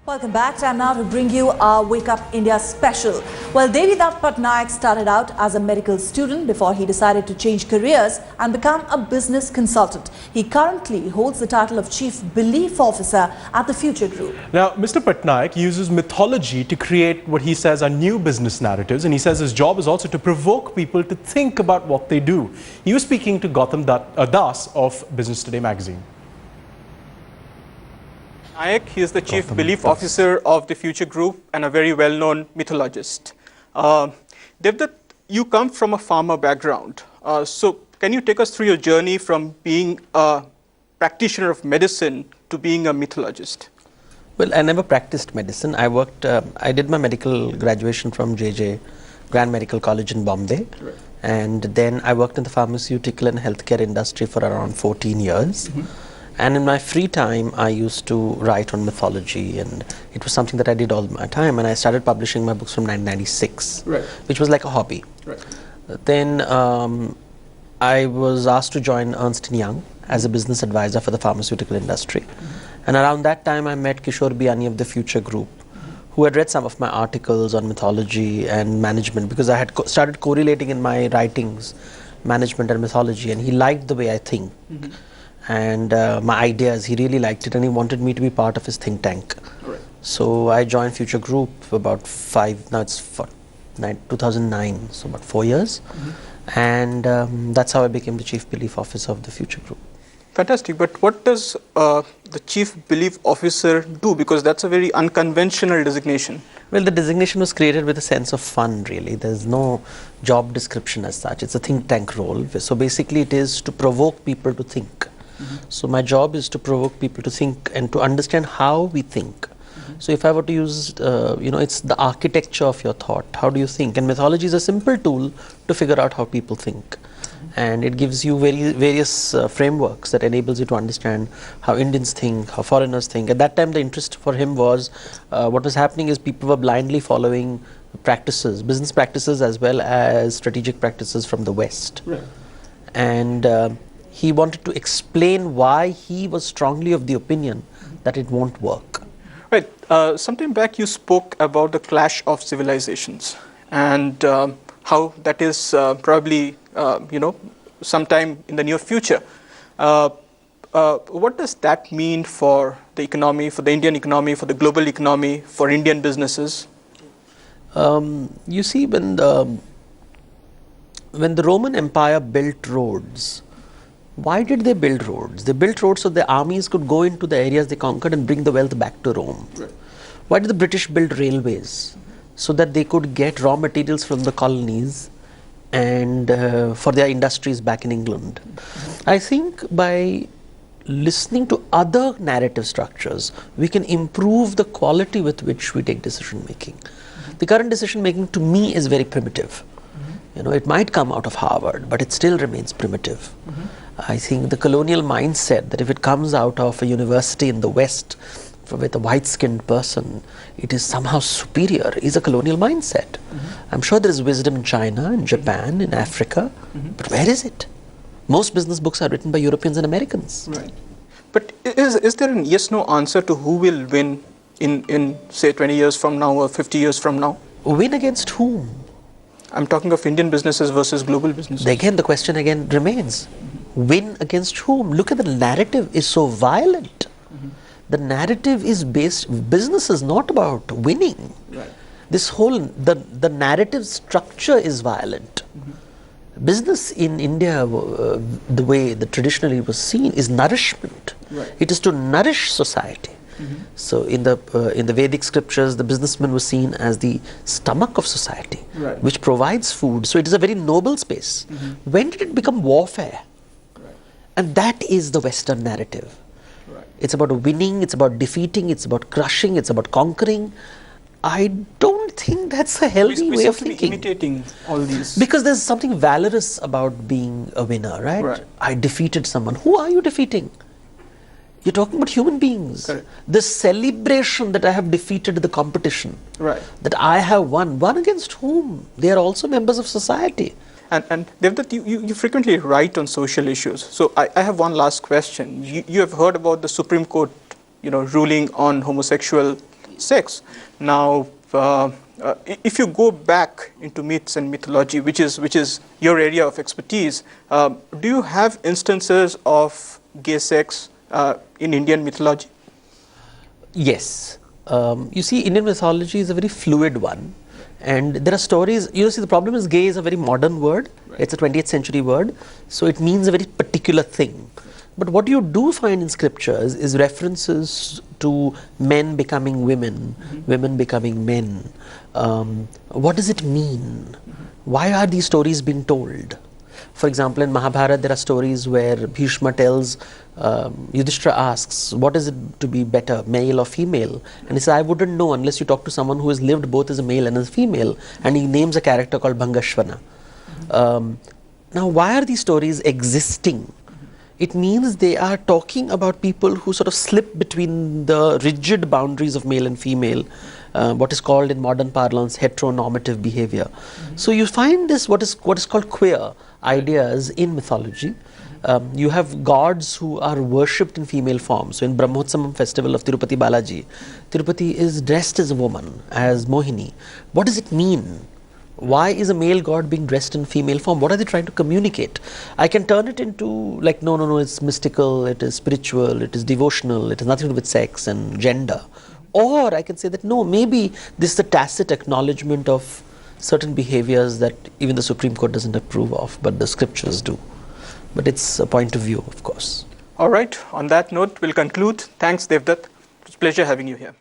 Welcome back. Time now to bring you our Wake Up India special. Well, Devdutt Pattnaik started out as a medical student before he decided to change careers and become a business consultant. He currently holds the title of Chief Belief Officer at the Future Group. Now, Mr. Patnaik uses mythology to create what he says are new business narratives, and he says his job is also to provoke people to think about what they do. He was speaking to Gautam Das of Business Today magazine. He is the Chief Belief Officer of the Future Group and a very well-known mythologist. Devdutt, you come from a farmer background. So can you take us through your journey from being a practitioner of medicine to being a mythologist? Well, I never practiced medicine. I did my medical graduation from JJ Grand Medical College in Bombay. Right. And then I worked in the pharmaceutical and healthcare industry for around 14 years. And in my free time, I used to write on mythology, and it was something that I did all my time. And I started publishing my books from 1996, right, which was like a hobby. Right. Then I was asked to join Ernst & Young as a business advisor for the pharmaceutical industry. And around that time, I met Kishore Biani of the Future Group, who had read some of my articles on mythology and management, because I had started correlating in my writings management and mythology, and he liked the way I think. And my ideas, he really liked it, and he wanted me to be part of his think tank. Right. So I joined Future Group about 2009, so about 4 years. And that's how I became the Chief Belief Officer of the Future Group. Fantastic. But what does the Chief Belief Officer do? Because that's a very unconventional designation. Well, the designation was created with a sense of fun, really. There's no job description as such. It's a think tank role. So basically it is to provoke people to think. So my job is to provoke people to think and to understand how we think. So if I were to use, it's the architecture of your thought. How do you think? And mythology is a simple tool to figure out how people think. And it gives you various frameworks that enables you to understand how Indians think, how foreigners think. At that time, the interest for him was, what was happening is people were blindly following practices, business practices as well as strategic practices from the West. Right. And he wanted to explain why he was strongly of the opinion that it won't work. Right. Sometime back you spoke about the clash of civilizations and how that is probably, sometime in the near future. What does that mean for the economy, for the Indian economy, for the global economy, for Indian businesses? You see, when the Roman Empire built roads, why did they build roads? They built roads so the armies could go into the areas they conquered and bring the wealth back to Rome. Right. Why did the British build railways? So that they could get raw materials from the colonies and for their industries back in England. I think by listening to other narrative structures, we can improve the quality with which we take decision making. The current decision making to me is very primitive. It might come out of Harvard, but it still remains primitive. I think the colonial mindset that if it comes out of a university in the West with a white-skinned person, it is somehow superior, is a colonial mindset. I'm sure there is wisdom in China, in Japan, in Africa, but where is it? Most business books are written by Europeans and Americans. Right. But is there an yes-no answer to who will win in say 20 years from now or 50 years from now? Win against whom? I'm talking of Indian businesses versus global businesses. Again, the question again remains. Win against whom? Look at the narrative is so violent. The narrative is based, business is not about winning. Right. This whole, the narrative structure is violent. Business in India, the way that traditionally was seen, is nourishment. Right. It is to nourish society. So in the Vedic scriptures, the businessman was seen as the stomach of society, right, which provides food. So it is a very noble space. When did it become warfare? Right. And that is the Western narrative. Right. It's about winning, it's about defeating, it's about crushing, it's about conquering. I don't think that's a healthy way of thinking. Imitating all these. Because there's something valorous about being a winner, right? Right. I defeated someone. Who are you defeating? You're talking about human beings. Correct. The celebration that I have defeated the competition, Right. that I have won. Won against whom? They are also members of society. And Devdutt, you frequently write on social issues. So I have one last question. You have heard about the Supreme Court, ruling on homosexual sex. Now, if you go back into myths and mythology, which is your area of expertise, do you have instances of gay sex in Indian mythology? Yes. You see, Indian mythology is a very fluid one. And there are stories, you see, the problem is gay is a very modern word. Right. It's a 20th century word. So it means a very particular thing. But what you do find in scriptures is references to men becoming women, women becoming men. What does it mean? Why are these stories being told? For example, in Mahabharata, there are stories where Bhishma tells, Yudhishthira asks, what is it to be better, male or female? And he says, I wouldn't know unless you talk to someone who has lived both as a male and as a female. And he names a character called Bhangashvana. Now, why are these stories existing? It means they are talking about people who sort of slip between the rigid boundaries of male and female, what is called in modern parlance heteronormative behavior. So you find this what is called queer ideas in mythology. You have gods who are worshipped in female form. So in Brahmotsamam festival of Tirupati Balaji, Tirupati is dressed as a woman, as Mohini. What does it mean? Why is a male god being dressed in female form? What are they trying to communicate? I can turn it into like, no, it's mystical, it is spiritual, it is devotional, it has nothing to do with sex and gender. Or I can say that no, maybe this is a tacit acknowledgement of certain behaviors that even the Supreme Court doesn't approve of, but the scriptures do. But it's a point of view, of course. All right, on that note, we'll conclude. Thanks, Devdutt. It was a pleasure having you here.